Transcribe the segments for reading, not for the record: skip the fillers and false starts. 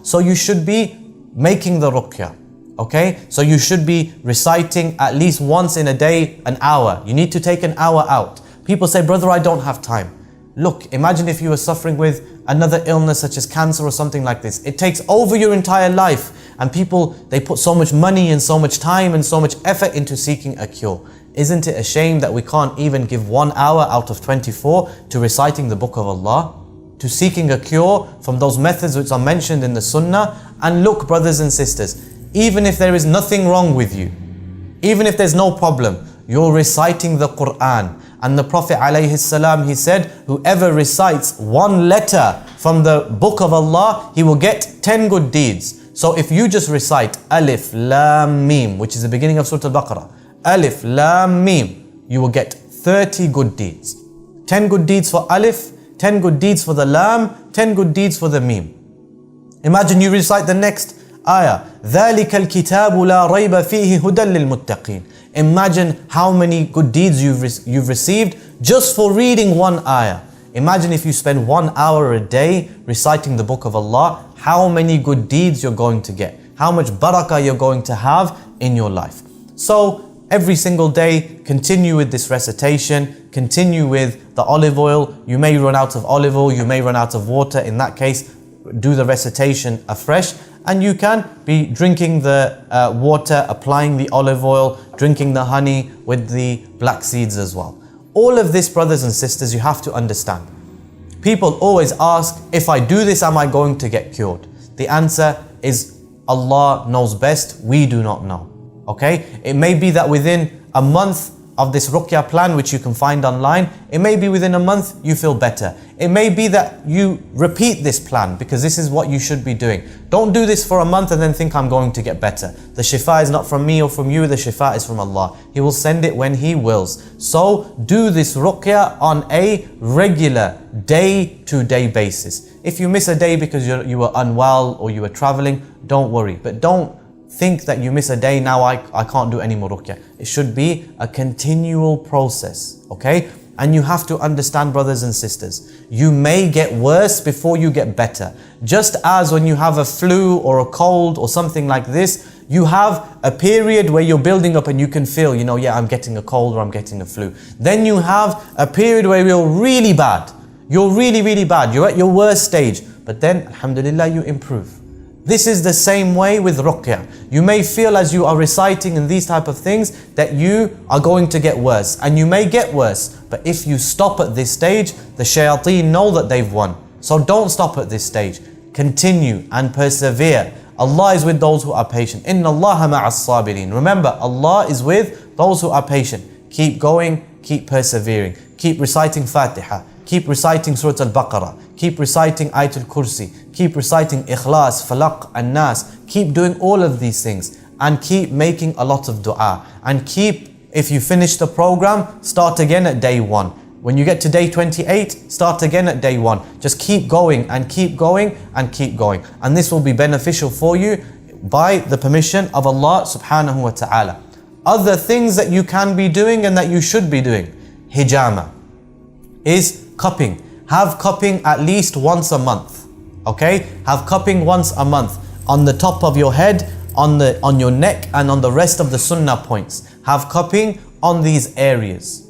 So you should be making the ruqyah. Okay, so you should be reciting at least once in a day, an hour. You need to take an hour out. People say, brother, I don't have time. Look, imagine if you were suffering with another illness such as cancer or something like this. It takes over your entire life, and people, they put so much money and so much time and so much effort into seeking a cure. Isn't it a shame that we can't even give 1 hour out of 24 to reciting the Book of Allah, to seeking a cure from those methods which are mentioned in the Sunnah? And look, brothers and sisters, even if there is nothing wrong with you, even if there's no problem, you're reciting the Quran. And the Prophet ﷺ, he said, whoever recites 1 letter from the Book of Allah, he will get 10 good deeds. So if you just recite Alif Lam Mim, which is the beginning of Surah Al-Baqarah, Alif Lam Mim, you will get 30 good deeds. 10 good deeds for Alif, 10 good deeds for the Lam, 10 good deeds for the Mim. Imagine you recite the next ayah, ذَلِكَ الْكِتَابُ لَا رَيْبَ فِيهِ هُدًى لِلْمُتَّقِينَ. Imagine how many good deeds you've received just for reading 1 ayah. Imagine if you spend 1 hour a day reciting the Book of Allah, how many good deeds you're going to get, how much barakah you're going to have in your life. So every single day, continue with this recitation, continue with the olive oil. You may run out of olive oil, you may run out of water. In that case, do the recitation afresh. And you can be drinking the water, applying the olive oil, drinking the honey with the black seeds as well. All of this, brothers and sisters, you have to understand. People always ask, if I do this, am I going to get cured? The answer is Allah knows best, we do not know. Okay? It may be that within a month of this Ruqyah plan, which you can find online, it may be within a month you feel better. It may be that you repeat this plan, because this is what you should be doing. Don't do this for a month and then think I'm going to get better. The shifa is not from me or from you, the shifa is from Allah. He will send it when He wills. So do this Ruqyah on a regular, day-to-day basis. If you miss a day because you were unwell or you were traveling, don't worry. But don't think that you miss a day, now I can't do any more Ruqyah. It should be a continual process, okay? And you have to understand, brothers and sisters, you may get worse before you get better. Just as when you have a flu or a cold or something like this, you have a period where you're building up and you can feel, yeah, I'm getting a cold or I'm getting a flu. Then you have a period where you're really bad. You're really, really bad. You're at your worst stage. But then, alhamdulillah, you improve. This is the same way with Ruqyah. You may feel as you are reciting and these type of things that you are going to get worse, and you may get worse. But if you stop at this stage, the shayateen know that they've won. So don't stop at this stage. Continue and persevere. Allah is with those who are patient. Inna Allaha ma'as sabirin. Remember, Allah is with those who are patient. Keep going, keep persevering. Keep reciting Fatiha. Keep reciting Surah Al-Baqarah. Keep reciting Ayat al-Kursi. Keep reciting Ikhlas, Falaq and Nas. Keep doing all of these things. And keep making a lot of dua. And if you finish the program, start again at day 1. When you get to day 28, start again at day 1. Just keep going and keep going and keep going. And this will be beneficial for you by the permission of Allah subhanahu wa ta'ala. Other things that you can be doing and that you should be doing. Hijama is cupping. Have cupping at least once a month. Okay? Have cupping once a month on the top of your head, on your neck, and on the rest of the sunnah points. Have cupping on these areas.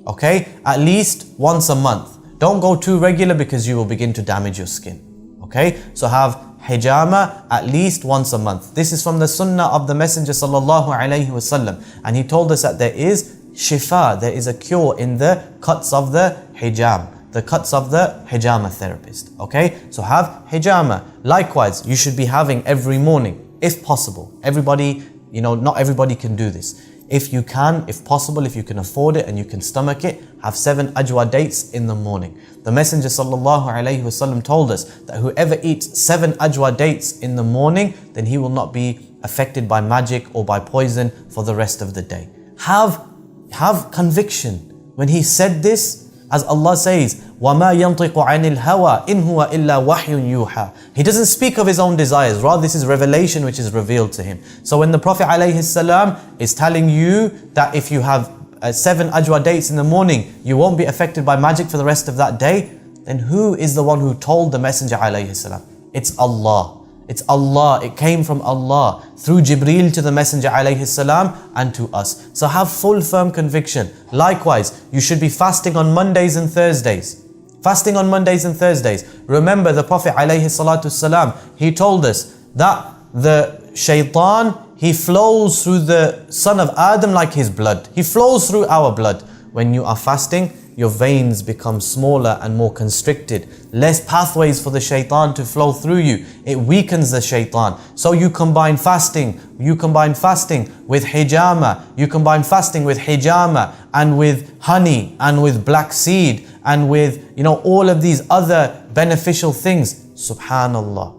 Okay? At least once a month. Don't go too regular because you will begin to damage your skin. Okay? So have hijama at least once a month. This is from the sunnah of the Messenger sallallahu alaihi wasallam, and he told us that there is shifa, there is a cure in the cuts of the hijam, the cuts of the hijama therapist. Okay, so have hijama. Likewise, you should be having every morning, if possible. Everybody, not everybody can do this. If you can, if possible, if you can afford it and you can stomach it, have 7 ajwa dates in the morning. The Messenger sallallahu alaihi wasallam told us that whoever eats 7 ajwa dates in the morning, then he will not be affected by magic or by poison for the rest of the day. Have conviction. When he said this, as Allah says, وَمَا يَنْطِقُ عَنِ الْهَوَىٰ إِنْ هُوَ إِلَّا وَحْيٌ يُوحَىٰ. He doesn't speak of his own desires, rather this is revelation which is revealed to him. So when the Prophet ﷺ is telling you that if you have 7 ajwa dates in the morning, you won't be affected by magic for the rest of that day, then who is the one who told the Messenger ﷺ? It's Allah. It's Allah. It came from Allah through Jibreel to the Messenger alayhi salam and to us. So have full firm conviction. Likewise, you should be fasting on Mondays and Thursdays. Fasting on Mondays and Thursdays. Remember the Prophet alayhi salatu salam, he told us that the shaitan, he flows through the son of Adam like his blood. He flows through our blood. When you are fasting, your veins become smaller and more constricted. Less pathways for the shaitan to flow through you. It weakens the shaitan. So you combine fasting. You combine fasting with hijama. You combine fasting with hijama and with honey and with black seed and with, all of these other beneficial things. Subhanallah.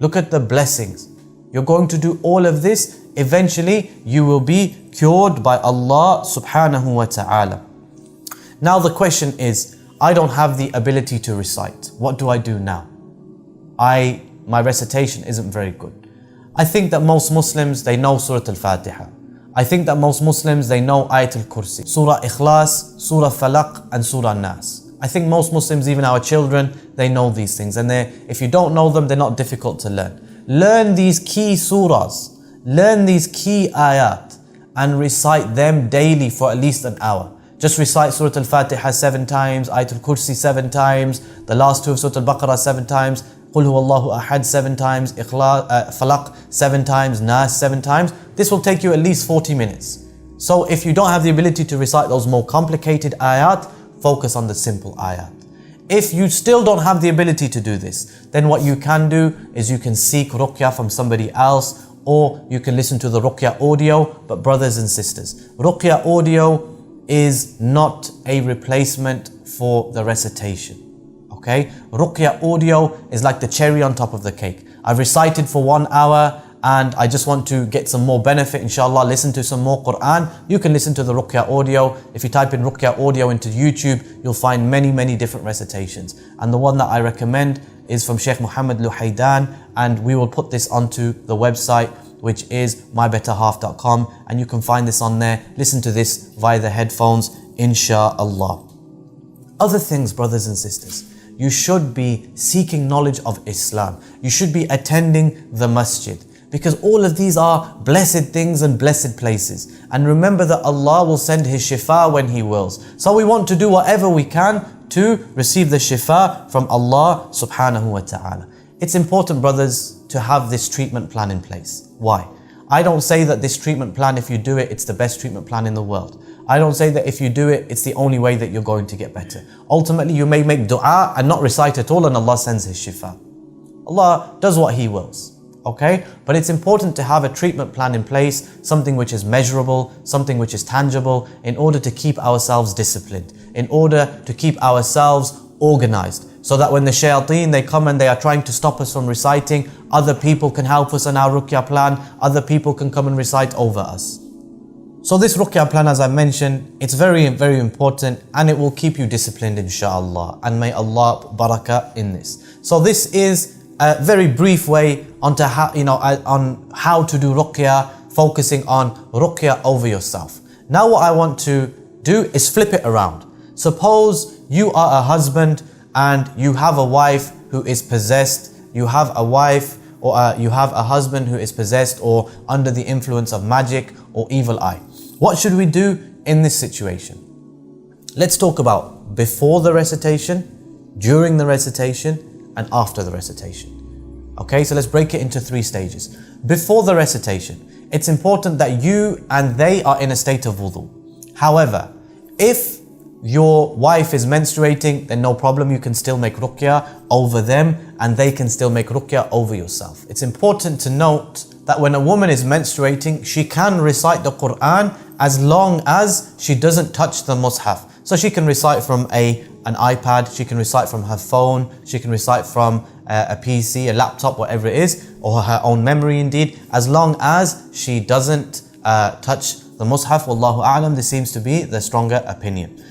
Look at the blessings. You're going to do all of this. Eventually, you will be cured by Allah subhanahu wa ta'ala. Now the question is, I don't have the ability to recite. What do I do now? My recitation isn't very good. I think that most Muslims, they know Surah Al-Fatiha. I think that most Muslims, they know Ayat al-Kursi, Surah Ikhlas, Surah Falaq and Surah Nas. I think most Muslims, even our children, they know these things. And if you don't know them, they're not difficult to learn. Learn these key surahs. Learn these key ayat and recite them daily for at least an hour. Just recite Surah Al-Fatiha 7 times, Ayat al-Kursi 7 times, the last 2 of Surah Al-Baqarah 7 times, Qul huwallahu ahad 7 times, Falaq 7 times, Nas 7 times. This will take you at least 40 minutes. So if you don't have the ability to recite those more complicated ayat, focus on the simple ayat. If you still don't have the ability to do this, then what you can do is you can seek Ruqyah from somebody else, or you can listen to the Ruqyah audio. But brothers and sisters, Ruqyah audio is not a replacement for the recitation. Okay? Ruqyah audio is like the cherry on top of the cake. I've recited for 1 hour and I just want to get some more benefit, inshallah, listen to some more Quran. You can listen to the Ruqyah audio. If you type in Ruqyah audio into YouTube, you'll find many different recitations. And the one that I recommend is from Sheikh Muhammad Luhaydan, and we will put this onto the website, which is mybetterhalf.com, and you can find this on there. Listen to this via the headphones, inshallah. Other things, brothers and sisters, you should be seeking knowledge of Islam. You should be attending the masjid, because all of these are blessed things and blessed places. And remember that Allah will send His shifa when He wills. So we want to do whatever we can to receive the shifa from Allah subhanahu wa ta'ala. It's important, brothers, to have this treatment plan in place. Why? I don't say that this treatment plan, if you do it, it's the best treatment plan in the world. I don't say that if you do it, it's the only way that you're going to get better. Ultimately, you may make dua and not recite at all, and Allah sends His shifa. Allah does what He wills. Okay? But it's important to have a treatment plan in place, something which is measurable, something which is tangible, in order to keep ourselves disciplined, in order to keep ourselves organized, so that when the shayateen, they come and they are trying to stop us from reciting, other people can help us on our Ruqyah plan, other people can come and recite over us. So this Ruqyah plan, as I mentioned, it's very important, and it will keep you disciplined, inshallah, and may Allah put barakah in this. So this is a very brief way onto how, on how to do Ruqyah, focusing on Ruqyah over yourself. Now what I want to do is flip it around. Suppose you are a husband and you have a wife who is possessed, you have a wife or you have a husband who is possessed or under the influence of magic or evil eye. What should we do in this situation? Let's talk about before the recitation, during the recitation, and after the recitation. Okay, so let's break it into 3 stages. Before the recitation, it's important that you and they are in a state of wudu. However, if your wife is menstruating, then no problem, you can still make Ruqyah over them and they can still make Ruqyah over yourself. It's important to note that when a woman is menstruating, she can recite the Quran as long as she doesn't touch the mushaf. So she can recite from an iPad, she can recite from her phone, she can recite from a PC, a laptop, whatever it is, or her own memory indeed, as long as she doesn't touch the mushaf. Wallahu a'lam, this seems to be the stronger opinion.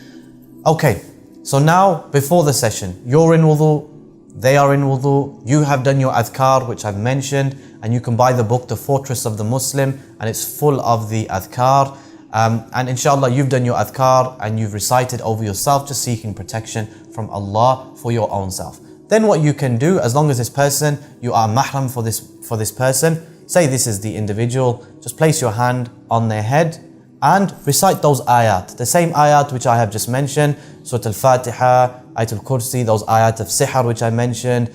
Okay, so now before the session, you're in wudu, they are in wudu, you have done your adhkar, which I've mentioned, and you can buy the book, The Fortress of the Muslim, and it's full of the adhkar. And inshallah, you've done your adhkar and you've recited over yourself, just seeking protection from Allah for your own self. then what you can do, as long as this person, you are mahram for this person, say this is the individual, just place your hand on their head and recite those ayat. The same ayat which I have just mentioned, Surah Al-Fatiha, Ayat Al-Kursi, those ayat of Sihir which I mentioned,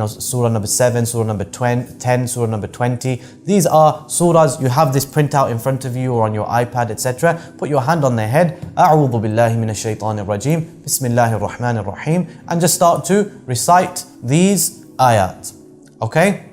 Surah number 7, Surah number 10, Surah number 20. These are surahs, you have this printout in front of you or on your iPad, etc. Put your hand on their head, A'udhu billahi minash shaitanir rajim, Bismillahir Rahmanir Rahim, and just start to recite these ayat. Okay?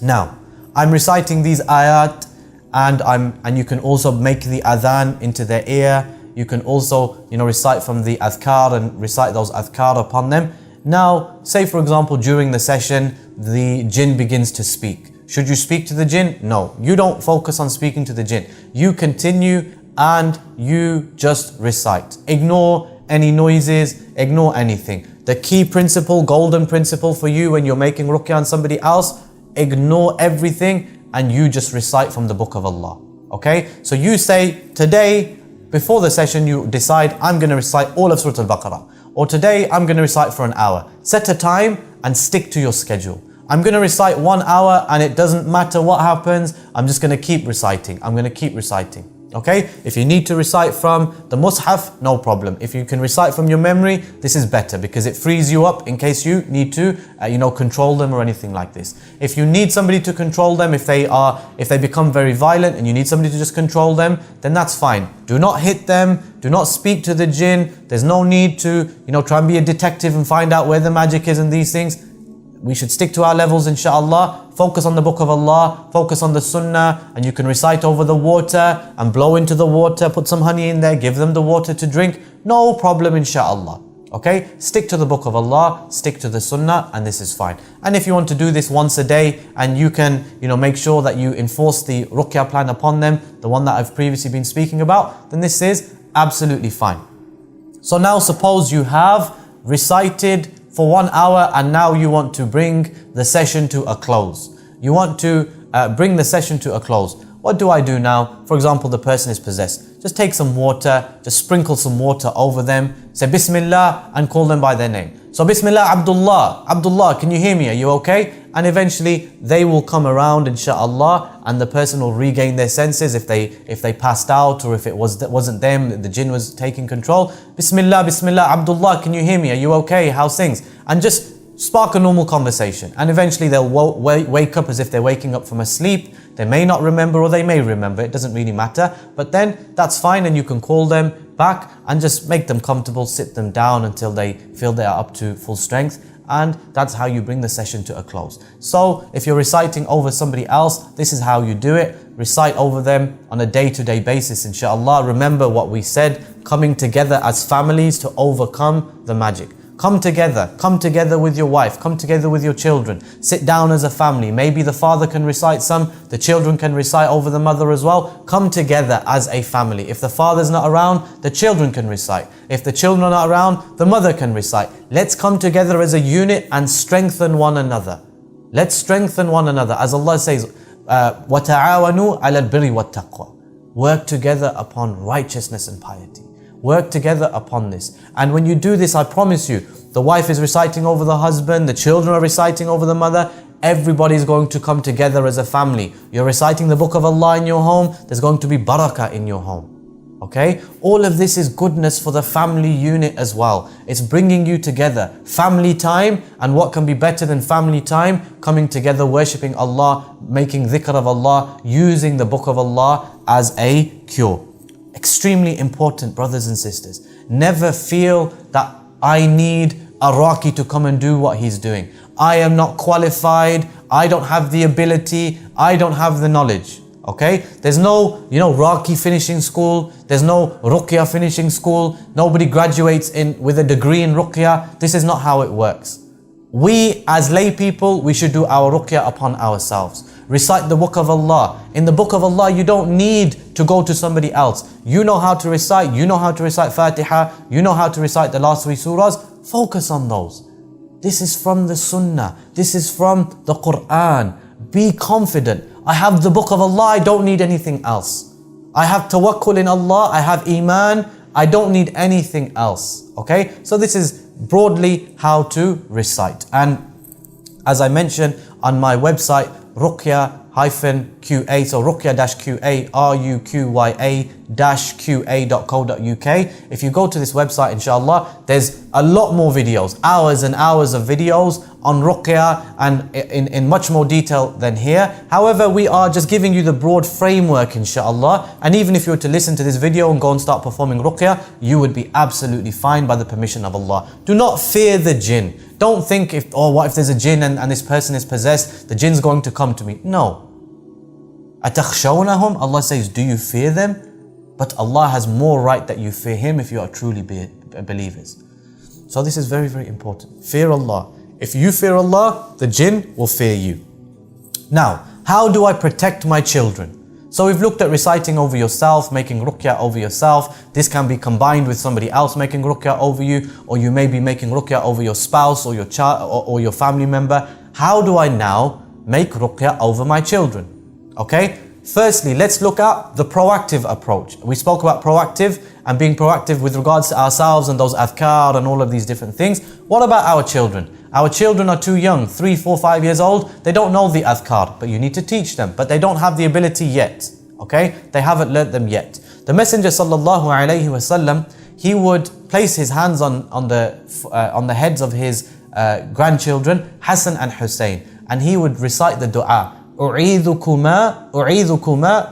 Now, I'm reciting these ayat, and you can also make the adhan into their ear. You can also, recite from the adhkar and recite those adhkar upon them. Now, say for example, during the session, the jinn begins to speak. Should you speak to the jinn? No, you don't focus on speaking to the jinn. You continue and you just recite. Ignore any noises, ignore anything. The key principle, golden principle for you when you're making ruqyah on somebody else, ignore everything and you just recite from the book of Allah. Okay? So you say, today, before the session, you decide, I'm going to recite all of Surah Al-Baqarah. Or today, I'm going to recite for an hour. Set a time and stick to your schedule. I'm going to recite 1 hour and it doesn't matter what happens. I'm just going to keep reciting. I'm going to keep reciting. Okay? If you need to recite from the mushaf, no problem. If you can recite from your memory, this is better because it frees you up in case you need to, control them or anything like this. If you need somebody to control them, if they become very violent and you need somebody to just control them, then that's fine. Do not hit them. Do not speak to the jinn. There's no need to, try and be a detective and find out where the magic is and these things. We should stick to our levels, inshallah. Focus on the book of Allah, focus on the sunnah, and you can recite over the water and blow into the water, put some honey in there, give them the water to drink. No problem, inshallah. Okay? Stick to the book of Allah, stick to the sunnah, and this is fine. And if you want to do this once a day, and you can, make sure that you enforce the Ruqyah plan upon them, the one that I've previously been speaking about, then this is absolutely fine. So now suppose you have recited for 1 hour and now you want to bring the session to a close. You want to bring the session to a close. What do I do now? For example, the person is possessed. Just take some water, just sprinkle some water over them, say Bismillah and call them by their name. So Bismillah Abdullah, Abdullah, can you hear me? Are you okay? And eventually they will come around, inshallah, and the person will regain their senses if they passed out or if it wasn't them, the jinn was taking control. Bismillah, Bismillah, Abdullah, can you hear me? Are you okay? How's things? And just spark a normal conversation. And eventually they'll wake up as if they're waking up from a sleep. They may not remember or they may remember. It doesn't really matter. But then that's fine and you can call them back and just make them comfortable, sit them down until they feel they are up to full strength. And that's how you bring the session to a close. So if you're reciting over somebody else, this is how you do it. Recite over them on a day-to-day basis, inshallah. Remember what we said, coming together as families to overcome the magic. Come together with your wife, come together with your children. Sit down as a family. Maybe the father can recite some, the children can recite over the mother as well. Come together as a family. If the father's not around, the children can recite. If the children are not around, the mother can recite. Let's come together as a unit and strengthen one another. Let's strengthen one another. As Allah says, وَتَعَاوَنُوا عَلَى الْبِرِّ وَالتَّقْوَى. Work together upon righteousness and piety. Work together upon this. And when you do this, I promise you, the wife is reciting over the husband, the children are reciting over the mother, everybody's going to come together as a family. You're reciting the book of Allah in your home, there's going to be barakah in your home. Okay? All of this is goodness for the family unit as well. It's bringing you together. Family time, and what can be better than family time? Coming together, worshipping Allah, making dhikr of Allah, using the book of Allah as a cure. Extremely important, brothers and sisters. Never feel that I need a Raqi to come and do what he's doing. I am not qualified. I don't have the ability. I don't have the knowledge. Okay? There's no, Raqi finishing school. There's no Ruqyah finishing school. Nobody graduates with a degree in Ruqyah. This is not how it works. We as lay people, we should do our Ruqyah upon ourselves. Recite the book of Allah. In the book of Allah, you don't need to go to somebody else. You know how to recite. You know how to recite Fatiha. You know how to recite the last 3 surahs. Focus on those. This is from the Sunnah. This is from the Quran. Be confident. I have the book of Allah. I don't need anything else. I have tawakkul in Allah. I have Iman. I don't need anything else. Okay? So this is broadly how to recite. And as I mentioned on my website, Ruqyah-QA, so Ruqyah-QA, Ruqyah-QA.co.uk. If you go to this website, inshallah, there's a lot more videos, hours and hours of videos on Ruqyah and in much more detail than here. However, we are just giving you the broad framework, inshallah. And even if you were to listen to this video and go and start performing Ruqyah, you would be absolutely fine by the permission of Allah. Do not fear the jinn. Don't think what if there's a jinn and this person is possessed, the jinn's going to come to me. No. أَتَخْشَوْنَهُمْ? Allah says, do you fear them? But Allah has more right that you fear Him if you are truly believers. So this is very, very important. Fear Allah. If you fear Allah, the jinn will fear you. Now, how do I protect my children? So we've looked at reciting over yourself, making ruqyah over yourself. This can be combined with somebody else making ruqyah over you, or you may be making ruqyah over your spouse or your child or your family member. How do I now make ruqyah over my children? Okay, firstly, let's look at the proactive approach. We spoke about proactive and being proactive with regards to ourselves and those adhkar and all of these different things. What about our children? Our children are too young, 3, 4, 5 years old. They don't know the adhkar, but you need to teach them. But they don't have the ability yet. Okay, they haven't learnt them yet. The Messenger sallallahu alaihi wasallam, he would place his hands on the heads of his grandchildren, Hassan and Hussein, and he would recite the dua. أعيذكما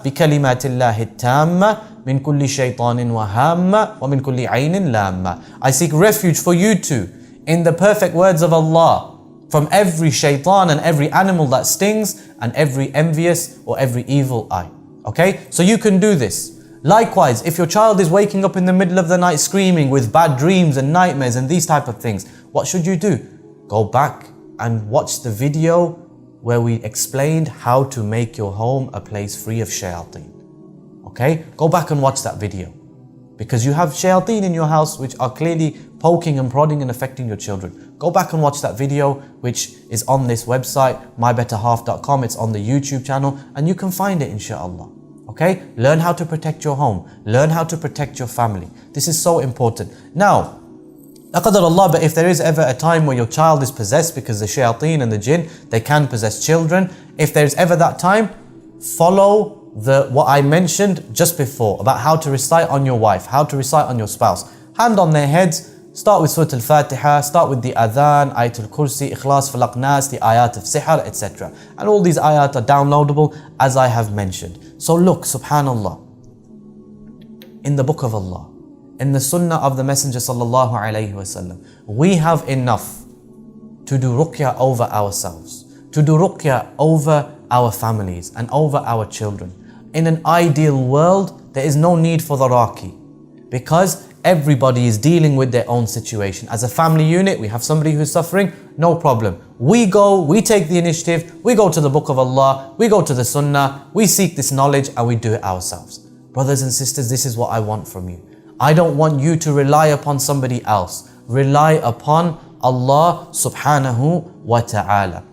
بكلمات الله التامة من كل شيطان وهامة ومن كل عين لامة. I seek refuge for you two in the perfect words of Allah from every shaitan and every animal that stings and every envious or every evil eye. Okay, so you can do this. Likewise, if your child is waking up in the middle of the night screaming with bad dreams and nightmares and these type of things, what should you do? Go back and watch the video where we explained how to make your home a place free of shayateen. Okay, go back and watch that video, because you have shayateen in your house which are clearly poking and prodding and affecting your children. Go back and watch that video, which is on this website, mybetterhalf.com. It's on the YouTube channel, and you can find it, inshallah. Okay, learn how to protect your home, learn how to protect your family. This is so important. Now, Aqadar Allah, but if there is ever a time where your child is possessed, because the shayateen and the jinn, they can possess children. If there's ever that time, follow what I mentioned just before about how to recite on your wife, how to recite on your spouse. Hand on their heads, start with Surah Al-Fatiha, start with the Adhan, Ayat al-Kursi, Ikhlas, Falaq, Nas, the Ayat of Sihir, etc. And all these Ayat are downloadable as I have mentioned. So look, subhanallah, in the book of Allah, in the sunnah of the Messenger sallallahu alayhi wasallam, we have enough to do ruqyah over ourselves, to do ruqyah over our families and over our children. In an ideal world, there is no need for the raqi, because everybody is dealing with their own situation. As a family unit, we have somebody who's suffering, no problem. We go, we take the initiative, we go to the book of Allah, we go to the sunnah, we seek this knowledge and we do it ourselves. Brothers and sisters, this is what I want from you. I don't want you to rely upon somebody else. Rely upon Allah subhanahu wa ta'ala.